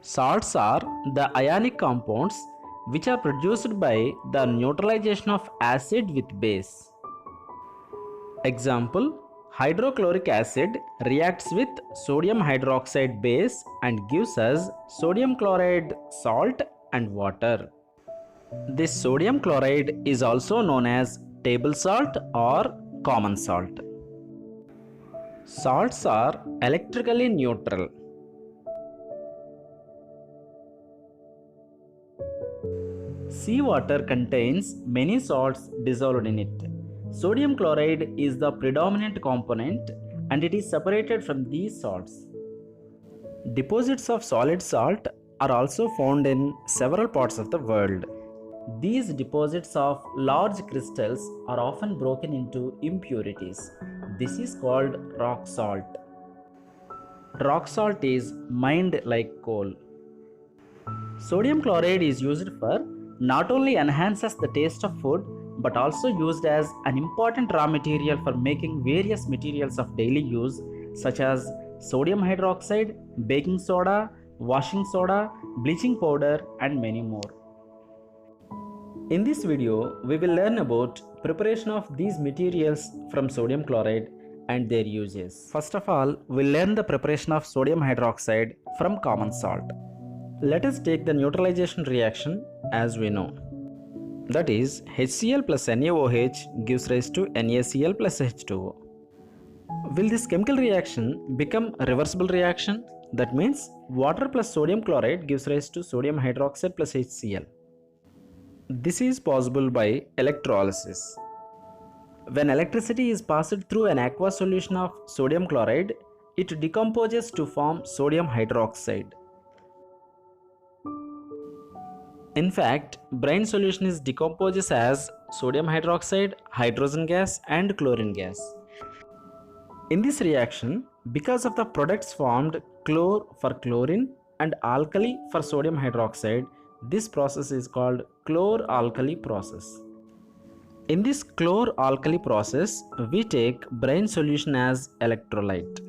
Salts are the ionic compounds which are produced by the neutralization of acid with base. Example: hydrochloric acid reacts with sodium hydroxide base and gives us sodium chloride salt and water. This sodium chloride is also known as table salt or common salt. Salts are electrically neutral. Seawater contains many salts dissolved in it. Sodium chloride is the predominant component and it is separated from these salts. Deposits of solid salt are also found in several parts of the world. These deposits of large crystals are often broken into impurities. This is called rock salt. Rock salt is mined like coal. Sodium chloride is used for not only enhances the taste of food but also used as an important raw material for making various materials of daily use such as sodium hydroxide, baking soda, washing soda, bleaching powder and many more. In this video, we will learn about preparation of these materials from sodium chloride and their uses. First of all, we'll learn the preparation of sodium hydroxide from common salt. Let us take the neutralization reaction as we know. That is, HCl plus NaOH gives rise to NaCl plus H2O. Will this chemical reaction become a reversible reaction? That means water plus sodium chloride gives rise to sodium hydroxide plus HCl. This is possible by electrolysis. When electricity is passed through an aqueous solution of sodium chloride, it decomposes to form sodium hydroxide. In fact, brine solution is decomposes as sodium hydroxide, hydrogen gas and chlorine gas. In this reaction, because of the products formed chlor for chlorine and alkali for sodium hydroxide, this process is called chlor-alkali process. In this chlor-alkali process, we take brine solution as electrolyte.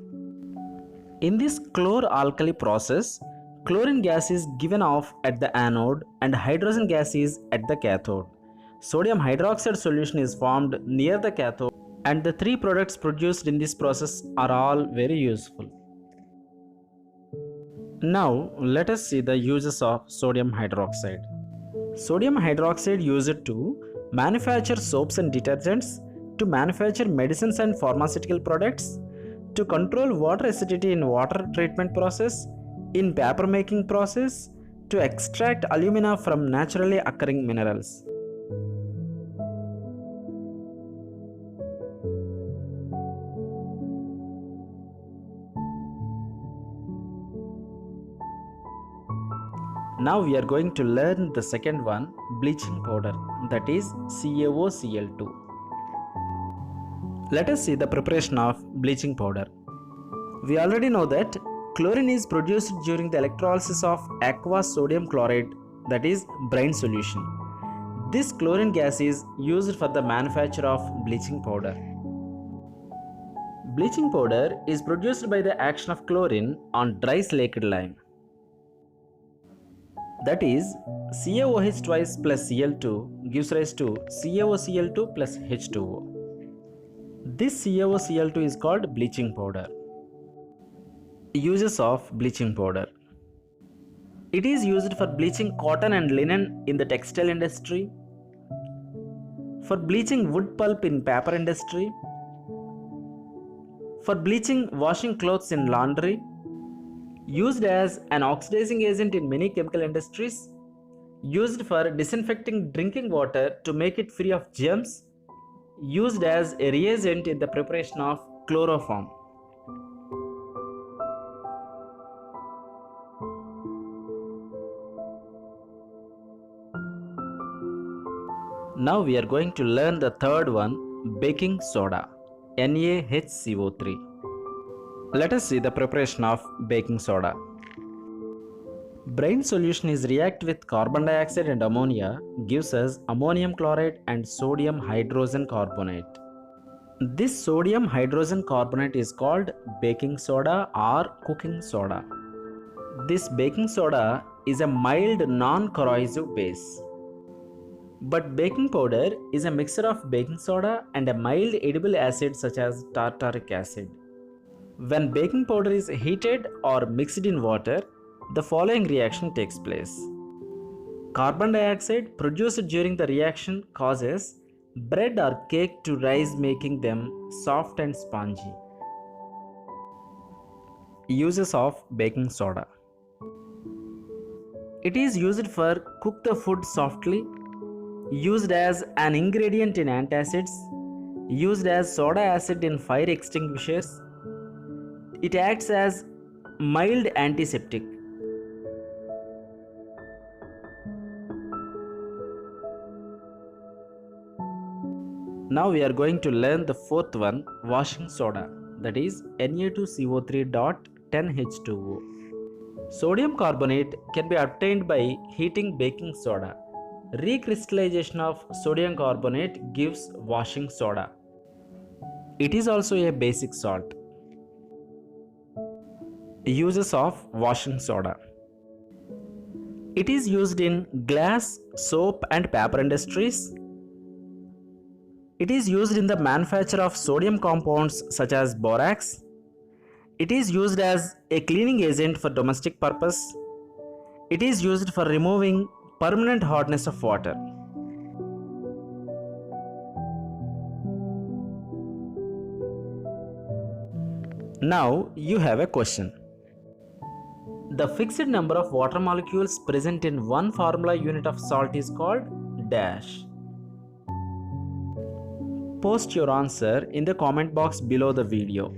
In this chlor-alkali process, chlorine gas is given off at the anode and hydrogen gas is at the cathode. Sodium hydroxide solution is formed near the cathode and the three products produced in this process are all very useful. Now let us see the uses of sodium hydroxide. Sodium hydroxide used to manufacture soaps and detergents, to manufacture medicines and pharmaceutical products, to control water acidity in water treatment process, in paper making process, to extract alumina from naturally occurring minerals. Now we are going to learn the second one, bleaching powder, that is CaOCl2. Let us see the preparation of bleaching powder. We already know that chlorine is produced during the electrolysis of aqueous sodium chloride, that is brine solution. This chlorine gas is used for the manufacture of bleaching powder. Bleaching powder is produced by the action of chlorine on dry slaked lime. That is, CaOH twice plus Cl2 gives rise to CaOCl2 plus H2O. This CaOCl2 is called bleaching powder. Uses of bleaching powder. It is used for bleaching cotton and linen in the textile industry, for bleaching wood pulp in paper industry, for bleaching washing clothes in laundry, used as an oxidizing agent in many chemical industries, used for disinfecting drinking water to make it free of germs, used as a reagent in the preparation of chloroform. Now we are going to learn the third one, baking soda, NaHCO3. Let us see the preparation of baking soda. Brine solution is react with carbon dioxide and ammonia, gives us ammonium chloride and sodium hydrogen carbonate. This sodium hydrogen carbonate is called baking soda or cooking soda. This baking soda is a mild non-corrosive base. But baking powder is a mixture of baking soda and a mild edible acid such as tartaric acid. When baking powder is heated or mixed in water, the following reaction takes place. Carbon dioxide produced during the reaction causes bread or cake to rise, making them soft and spongy. Uses of baking soda. It is used for cook the food softly, used as an ingredient in antacids, used as soda acid in fire extinguishers. It acts as mild antiseptic. Now we are going to learn the fourth one, washing soda, that is Na2CO3.10H2O. Sodium carbonate can be obtained by heating baking soda. Recrystallization of sodium carbonate gives washing soda. It is also a basic salt. Uses of washing soda. It is used in glass, soap and paper industries. It is used in the manufacture of sodium compounds such as borax. It is used as a cleaning agent for domestic purpose. It is used for removing permanent hardness of water. Now you have a question. The fixed number of water molecules present in one formula unit of salt is called dash. Post your answer in the comment box below the video.